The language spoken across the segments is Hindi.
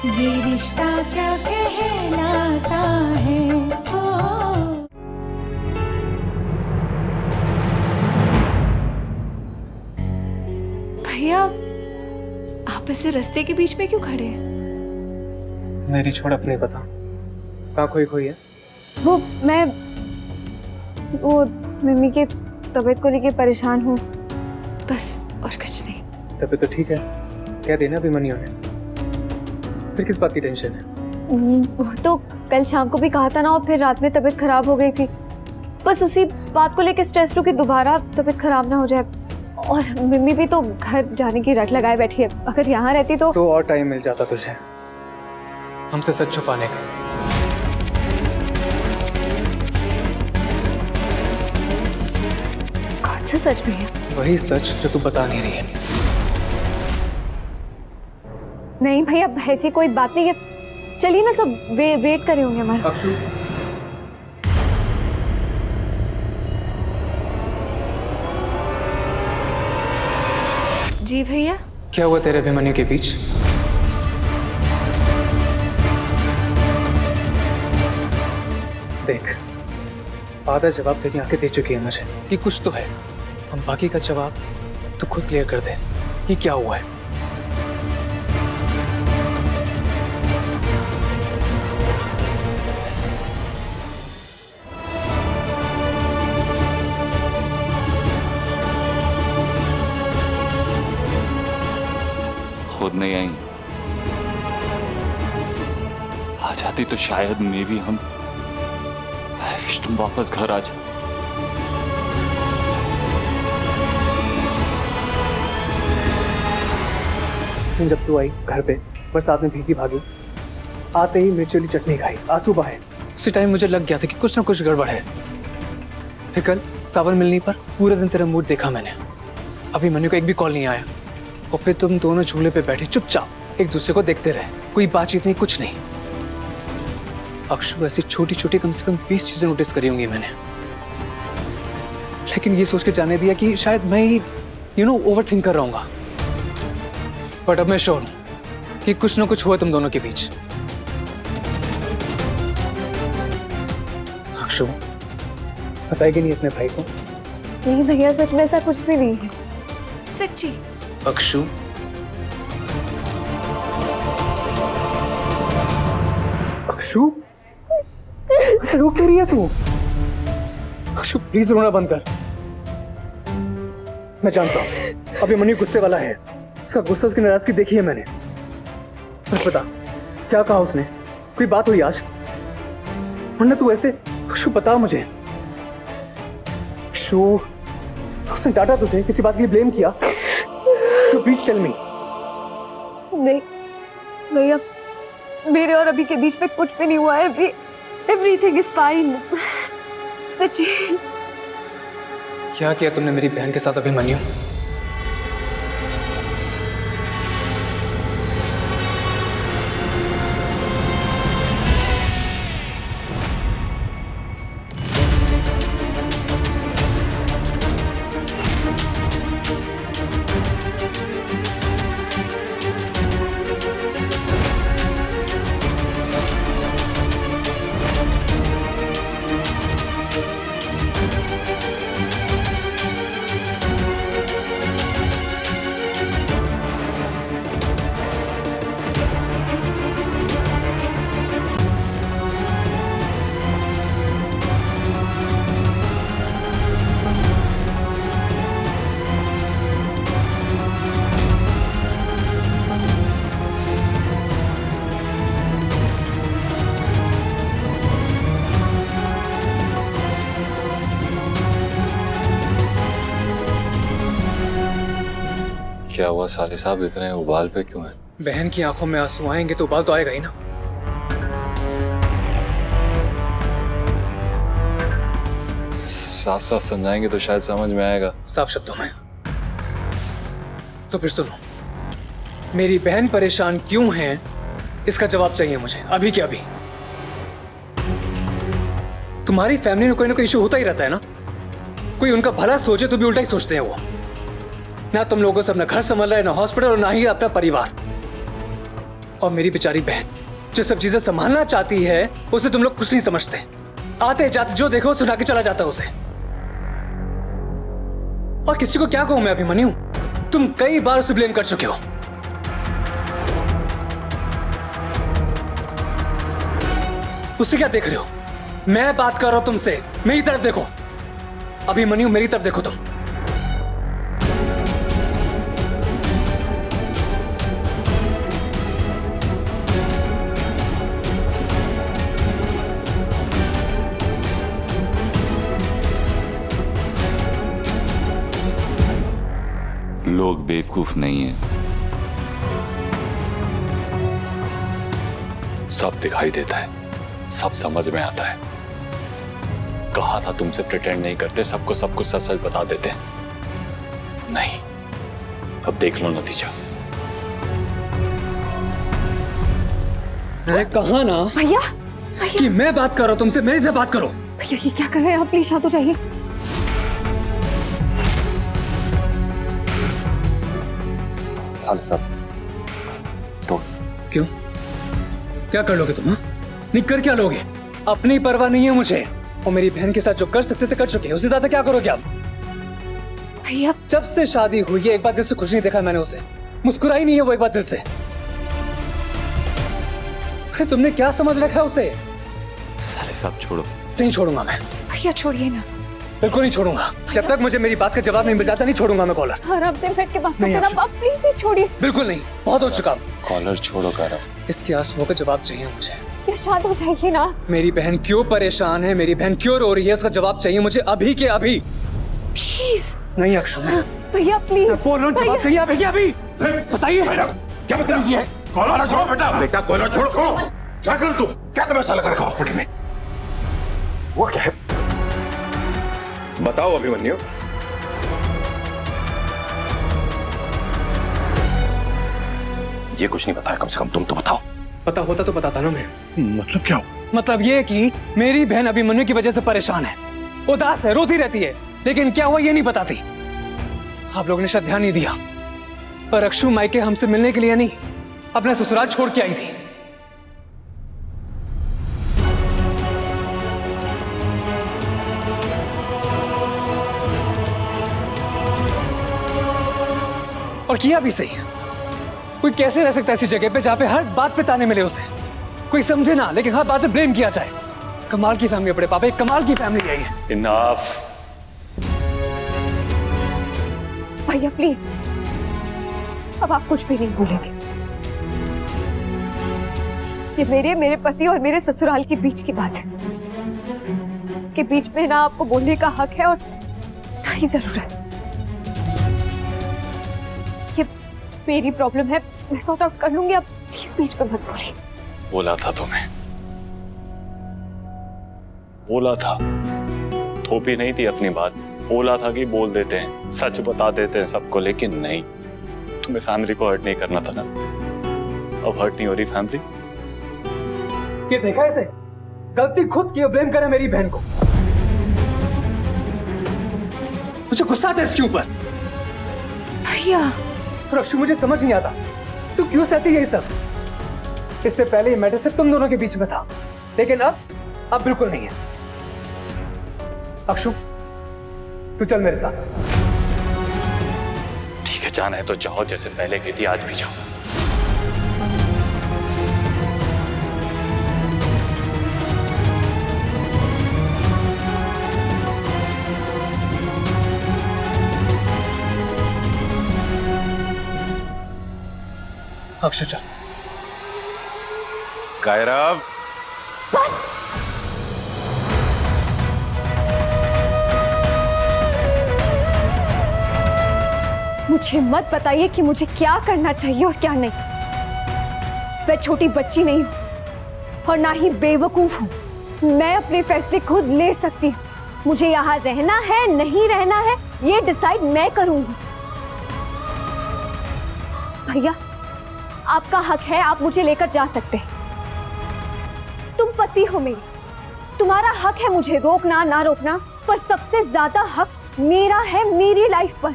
ये रिश्ता क्या कहलाता है ओ। भैया आप ऐसे रास्ते के बीच में क्यों खड़े हैं? मेरी छोड़ अपनी बता, कहाँ खोई खोई है? वो मम्मी की तबीयत को लेके परेशान हूँ, बस और कुछ नहीं। तबीयत तो ठीक है, क्या देना अभिमन्यु ने? फिर किस बात की टेंशन है? वो तो कल शाम को भी कहा था ना, और फिर रात में तबीयत खराब हो गई थी। बस उसी बात को लेके स्ट्रेस हूँ कि दोबारा तबीयत खराब ना हो जाए। और मम्मी भी तो घर जाने की रट लगाए बैठी है, अगर यहाँ रहती तो और टाइम मिल जाता तुझे हमसे सच छुपाने का। कौन सा सच भैया? वही सच जो तू बता नहीं रही है। नहीं भैया, ऐसी कोई बात नहीं है। चलिए ना, सब वेट कर रहे होंगे हमारा। अक्षु, जी भैया। क्या हुआ तेरे अभिमन्यु के बीच? देख, आधा जवाब तेरी आंखें दे चुकी है मुझे कि कुछ तो है। हम बाकी का जवाब तू खुद क्लियर कर दे कि क्या हुआ है। खुद नहीं आई, आ जाती तो शायद मैं भी हम तुम वापस घर आ जाओ। जब तू आई घर पे बरसात में भीगी भागी, आते ही मिर्ची वाली चटनी खाई, आंसू बहाए। उसी टाइम मुझे लग गया था कि कुछ ना कुछ गड़बड़ है। फिर कल सावन मिलने पर पूरे दिन तेरा मूड देखा मैंने। अभिमन्यु का एक भी कॉल नहीं आया, और फिर तुम दोनों झूले पे बैठे चुपचाप एक दूसरे को देखते रहे। कोई बातचीत नहीं, कुछ नहीं। अक्षु, ऐसी छोटी छोटी कम से कम 20 चीजें नोटिस करी होंगी मैंने, लेकिन ये सोच के जाने दिया कि शायद मैं ही ओवर थिंक कर रहा हूँ। बट अब मैं श्योर हूं कि कुछ ना कुछ हुआ तुम दोनों के बीच। अक्षु, बताएगी नहीं अपने भाई को? नहीं भैया, सच में ऐसा कुछ भी नहीं है। सच्ची? अक्षु, अक्षु, रो क्यों रही है तू? अक्षु प्लीज रोना बंद कर। मैं जानता हूं अभिमन्यु गुस्से वाला है, उसका गुस्सा, उसकी नाराजगी देखी है मैंने। बस बता, क्या कहा उसने? कोई बात हुई आज? वरना तू ऐसे। अक्षु बता मुझे। अक्षु, उसने डांटा तुझे, किसी बात के लिए ब्लेम किया? Akshu please tell me. नहीं भैया, मेरे और अभी के बीच में कुछ भी नहीं हुआ है। Everything is fine. सच्ची। क्या किया तुमने मेरी बहन के साथ अभिमन्यु? क्या हुआ साले साहब, इतने उबाल पे क्यों है? बहन की आंखों में आंसू आएंगे तो उबाल तो आएगा ही ना। साफ साफ समझाएंगे तो शायद समझ में आएगा। साफ शब्दों में? तो फिर सुनो, मेरी बहन परेशान क्यों है इसका जवाब चाहिए मुझे, अभी के अभी। तुम्हारी फैमिली में कोई ना कोई इशू होता ही रहता है ना। कोई उनका भला सोचे तो भी उल्टा ही सोचते हैं वो। ना तुम लोगों से अपना घर संभाल रहा है, ना हॉस्पिटल, और ना ही अपना परिवार। और मेरी बेचारी बहन जो सब चीजें संभालना चाहती है, उसे तुम लोग कुछ नहीं समझते। आते जाते जो देखो सुना के चला जाता उसे। और किसी को क्या कहूं मैं अभिमन्यु, तुम कई बार उसे ब्लेम कर चुके हो। उसे क्या देख रहे हो? मैं बात कर रहा हूं तुमसे, मेरी तरफ देखो। अभिमन्यु मेरी तरफ देखो तुम। लोग बेवकूफ नहीं है, सब दिखाई देता है, सब समझ में आता है। कहा था तुमसे प्रिटेंड नहीं करते, सबको सब कुछ सच सच बता देते। नहीं, अब देख लो नतीजा। मैंने कहा ना भैया कि मैं बात कर रहा हूं तुमसे, मेरी से बात करो। भैया ये क्या कर रहे हैं आप? प्लीज शांत हो जाइए। सब तो क्यों? क्या कर लोगे तुम? नहीं कर क्या लोगे? अपनी परवाह नहीं है मुझे, और मेरी बहन के साथ जो कर सकते थे कर चुके, उससे ज्यादा क्या करोगे आप? भैया जब से शादी हुई है एक बार दिल से खुश नहीं देखा मैंने उसे, मुस्कुराई नहीं है वो एक बार दिल से। अरे तुमने क्या समझ रखा है उसे? सारे सब छोड़ो। नहीं छोड़ूंगा मैं, भैया छोड़िए ना। बिल्कुल नहीं छोड़ूंगा। जब तक मुझे मेरी बात का जवाब नहीं मिल जाता नहीं छोड़ूंगा मैं कॉलर। आराम से बैठ के बात नहीं, करते ना आप, प्लीज ये छोड़िए। बिल्कुल नहीं, बहुत हो चुका। कॉलर छोड़ो कर। इसके आंसुओं का जवाब चाहिए मुझे। ये शांत हो जाइए ना। मेरी बहन क्यों परेशान है, मेरी बहन क्यों रो रही है, उसका जवाब चाहिए मुझे अभी के अभी। प्लीज। नहीं अक्षु, भैया प्लीज। बोल रहा हूं, जवाब चाहिए अभी के अभी। बताइए क्या बदतमीजी है? कॉलर छोड़ो बेटा। बेटा कॉलर छोड़ो। क्या कर तू? क्या तमाशा लगा रखा हॉस्पिटल में? वो क्या है? बताओ अभिमन्यु। ये कुछ नहीं बताया, कम से कम तुम तो बताओ। पता होता तो बताता ना मैं। मतलब क्या? मतलब ये कि मेरी बहन अभिमन्यु की वजह से परेशान है, उदास है, रोती रहती है, लेकिन क्या हुआ ये नहीं बताती। आप लोगों ने शायद ध्यान नहीं दिया, पर अक्षु मायके हमसे मिलने के लिए नहीं, अपना ससुराल छोड़ के आई थी। और किया भी सही। कोई कैसे रह सकता है ऐसी जगह पे जहां पे हर बात पे ताने मिले उसे, कोई समझे ना लेकिन हर बात पे ब्लेम किया जाए। कमाल की फैमिली है बड़े पापा, एक कमाल की फैमिली है ये। इनफ। भैया प्लीज, अब आप कुछ भी नहीं भूलेंगे। ये मेरे पति और मेरे ससुराल के बीच की बात है, के बीच में ना आपको बोलने का हक है और ना ही जरूरत। ये मेरी प्रॉब्लम है, मैं सॉर्ट आउट कर लूंगी, आप प्लीज बीच में मत बोलिए। बोला था तुम्हें, बोला था। थोपी नहीं थी अपनी बात, बोला था कि बोल देते हैं, सच बता देते हैं सबको, लेकिन नहीं, तुम्हें फैमिली को हर्ट नहीं करना था ना। अब हर्ट नहीं हो रही फैमिली। ये देखा इसे, गलती खुद की, ब्लेम करे मेरी बहन को। मुझे गुस्सा आता है इसके ऊपर। भैया और अक्षु मुझे समझ नहीं आता तू क्यों सहती है ये सब। इससे पहले ये मैटर सिर्फ तुम दोनों के बीच में था, लेकिन अब बिल्कुल नहीं है। अक्षु तू चल मेरे साथ। ठीक है, जाना है तो जाओ, जैसे पहले गई थी आज भी जाओ। अक्षु चल। कायरव, मुझे मत बताइए कि मुझे क्या करना चाहिए और क्या नहीं। मैं छोटी बच्ची नहीं हूं और ना ही बेवकूफ हूं। मैं अपने फैसले खुद ले सकती हूँ। मुझे यहाँ रहना है नहीं रहना है ये डिसाइड मैं करूंगी। भैया आपका हक है, आप मुझे लेकर जा सकते हैं। तुम पति हो मेरे, तुम्हारा हक है मुझे रोकना ना रोकना, पर सबसे ज्यादा हक मेरा है मेरी लाइफ पर।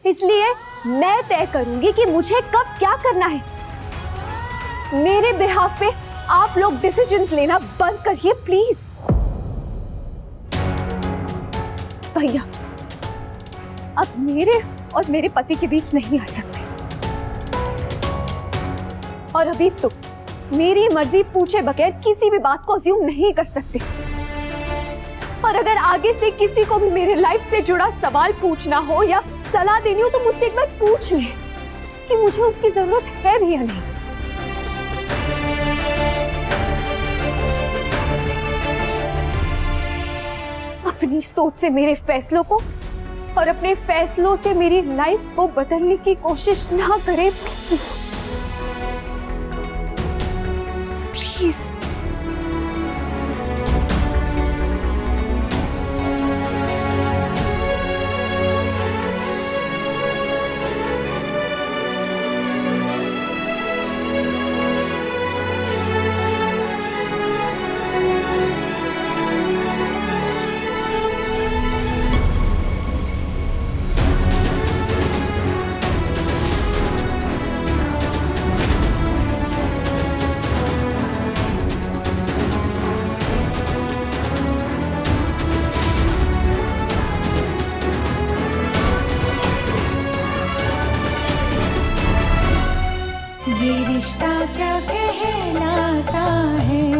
इसलिए मैं तय करूंगी कि मुझे कब क्या करना है। मेरे बिहाफ पे आप लोग डिसीजंस लेना बंद करिए प्लीज। भैया अब मेरे और मेरे पति के बीच नहीं आ सकते, और अभी तो मेरी मर्जी पूछे बगैर किसी भी बात को अज्यूम नहीं कर सकते। और अगर आगे से किसी को भी मेरे लाइफ से जुड़ा सवाल पूछना हो या सलाह देनी हो तो मुझसे एक बार पूछ ले कि मुझे उसकी जरूरत है भी या नहीं। अपनी सोच से मेरे फैसलों को और अपने फैसलों से मेरी लाइफ को बदलने की कोशिश ना करें प्लीज। ये रिश्ता क्या कहलाता है।